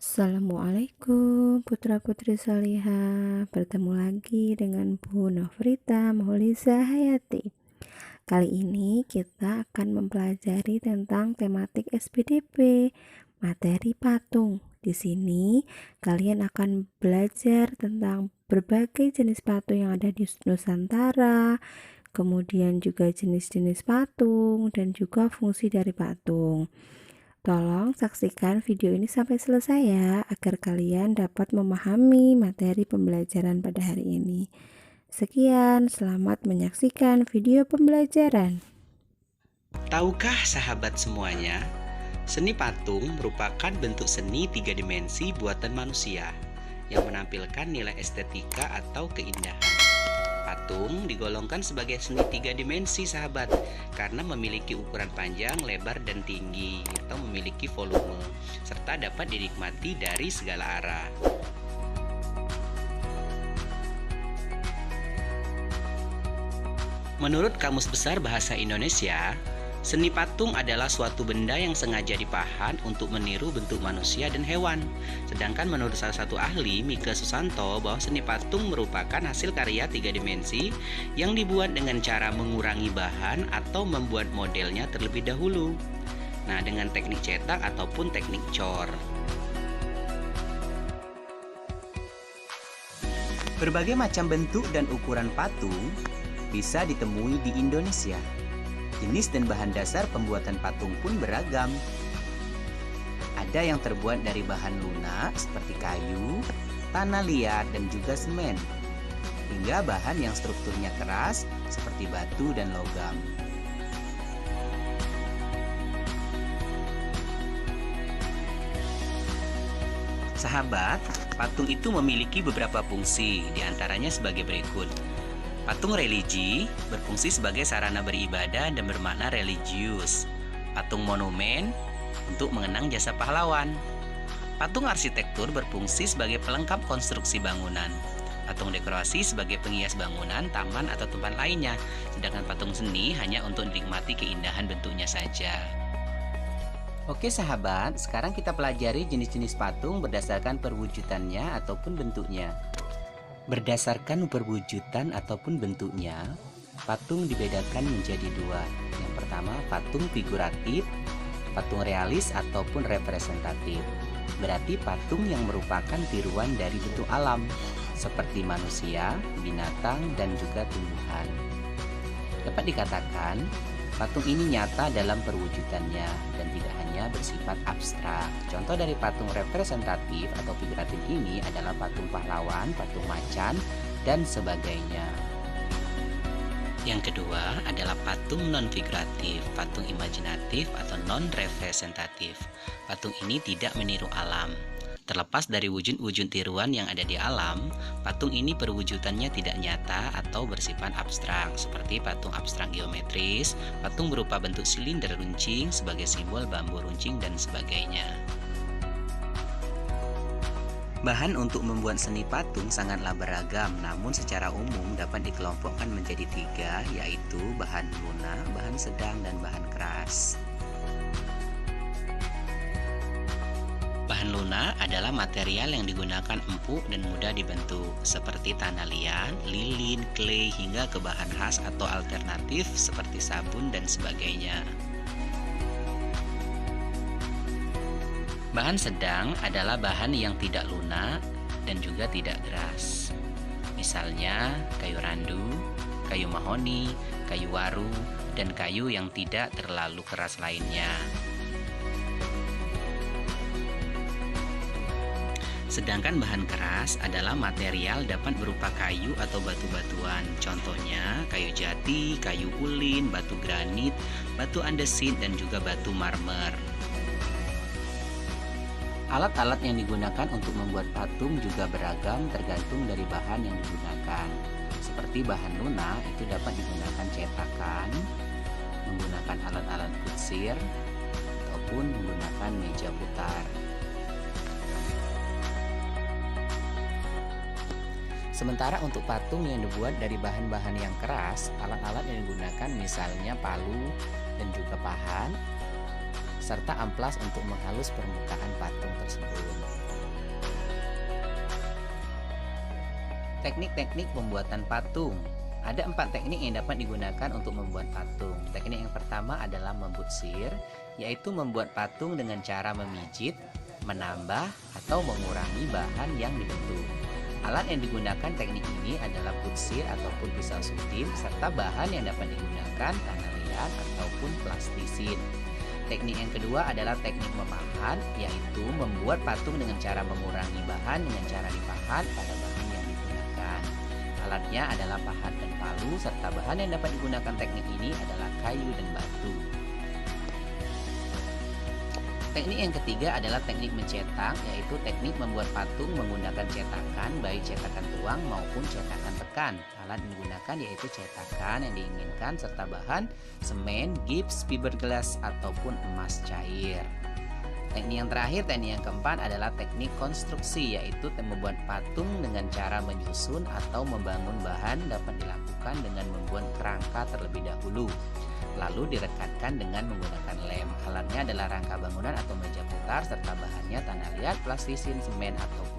Assalamualaikum putra-putri salihah. Bertemu lagi dengan Bu Nofrita Mauliza Hayati. Kali ini kita akan mempelajari tentang tematik SPDP, materi patung. Di sini kalian akan belajar tentang berbagai jenis patung yang ada di Nusantara, kemudian juga jenis-jenis patung dan juga fungsi dari patung. Tolong saksikan video ini sampai selesai ya, agar kalian dapat memahami materi pembelajaran pada hari ini. Sekian, selamat menyaksikan video pembelajaran. Tahukah sahabat semuanya, seni patung merupakan bentuk seni tiga dimensi buatan manusia yang menampilkan nilai estetika atau keindahan. Patung digolongkan sebagai seni tiga dimensi sahabat karena memiliki ukuran panjang, lebar, dan tinggi atau memiliki volume serta dapat dinikmati dari segala arah. Menurut Kamus Besar Bahasa Indonesia, seni patung adalah suatu benda yang sengaja dipahat untuk meniru bentuk manusia dan hewan. Sedangkan menurut salah satu ahli, Mika Susanto, bahwa seni patung merupakan hasil karya tiga dimensi yang dibuat dengan cara mengurangi bahan atau membuat modelnya terlebih dahulu. Nah, dengan teknik cetak ataupun teknik cor. Berbagai macam bentuk dan ukuran patung bisa ditemui di Indonesia. Jenis dan bahan dasar pembuatan patung pun beragam. Ada yang terbuat dari bahan lunak seperti kayu, tanah liat, dan juga semen, hingga bahan yang strukturnya keras seperti batu dan logam. Sahabat, patung itu memiliki beberapa fungsi, diantaranya sebagai berikut. Patung religi berfungsi sebagai sarana beribadah dan bermakna religius. Patung monumen untuk mengenang jasa pahlawan. Patung arsitektur berfungsi sebagai pelengkap konstruksi bangunan. Patung dekorasi sebagai penghias bangunan, taman, atau tempat lainnya. Sedangkan patung seni hanya untuk menikmati keindahan bentuknya saja. Oke sahabat, sekarang kita pelajari jenis-jenis patung berdasarkan perwujudannya ataupun bentuknya. Berdasarkan perwujudan ataupun bentuknya, patung dibedakan menjadi dua. Yang pertama, patung figuratif, patung realis ataupun representatif. Berarti patung yang merupakan tiruan dari bentuk alam, seperti manusia, binatang, dan juga tumbuhan. Dapat dikatakan, patung ini nyata dalam perwujudannya dan tidak hanya bersifat abstrak. Contoh dari patung representatif atau figuratif ini adalah patung pahlawan, patung macan, dan sebagainya. Yang kedua adalah patung non-figuratif, patung imajinatif atau non-representatif. Patung ini tidak meniru alam. Terlepas dari wujud-wujud tiruan yang ada di alam, patung ini perwujudannya tidak nyata atau bersifat abstrak, seperti patung abstrak geometris, patung berupa bentuk silinder runcing sebagai simbol bambu runcing, dan sebagainya. Bahan untuk membuat seni patung sangatlah beragam, namun secara umum dapat dikelompokkan menjadi tiga, yaitu bahan lunak, bahan sedang, dan bahan keras. Bahan lunak adalah material yang digunakan empuk dan mudah dibentuk, seperti tanah liat, lilin, clay, hingga ke bahan khas atau alternatif seperti sabun dan sebagainya. Bahan sedang adalah bahan yang tidak lunak dan juga tidak keras. Misalnya kayu randu, kayu mahoni, kayu waru, dan kayu yang tidak terlalu keras lainnya. Sedangkan bahan keras adalah material dapat berupa kayu atau batu-batuan. Contohnya kayu jati, kayu ulin, batu granit, batu andesit, dan juga batu marmer. Alat-alat yang digunakan untuk membuat patung juga beragam tergantung dari bahan yang digunakan. Seperti bahan lunak itu dapat digunakan cetakan, menggunakan alat-alat kutsir, ataupun menggunakan meja putar. Sementara untuk patung yang dibuat dari bahan-bahan yang keras, alat-alat yang digunakan misalnya palu dan juga pahat, serta amplas untuk menghalus permukaan patung tersebut. Teknik-teknik pembuatan patung. Ada 4 teknik yang dapat digunakan untuk membuat patung. Teknik yang pertama adalah membutsir, yaitu membuat patung dengan cara memijit, menambah, atau mengurangi bahan yang dibentuk. Alat yang digunakan teknik ini adalah butsir ataupun pisau sutil, serta bahan yang dapat digunakan tanah liat ataupun plastisin. Teknik yang kedua adalah teknik memahat, yaitu membuat patung dengan cara mengurangi bahan dengan cara dipahat pada bahan yang digunakan. Alatnya adalah pahat dan palu, serta bahan yang dapat digunakan teknik ini adalah kayu dan batu. Teknik yang ketiga adalah teknik mencetak, yaitu teknik membuat patung menggunakan cetakan, baik cetakan tuang maupun cetakan tekan. Alat yang digunakan yaitu cetakan yang diinginkan serta bahan semen, gips, fiberglass ataupun emas cair. Teknik yang terakhir, teknik yang keempat adalah teknik konstruksi, yaitu membuat patung dengan cara menyusun atau membangun bahan dapat dilakukan dengan membuat kerangka terlebih dahulu, lalu direkatkan dengan menggunakan lem. Alatnya adalah rangka bangunan atau meja putar serta bahannya tanah liat, plastisin, semen ataupun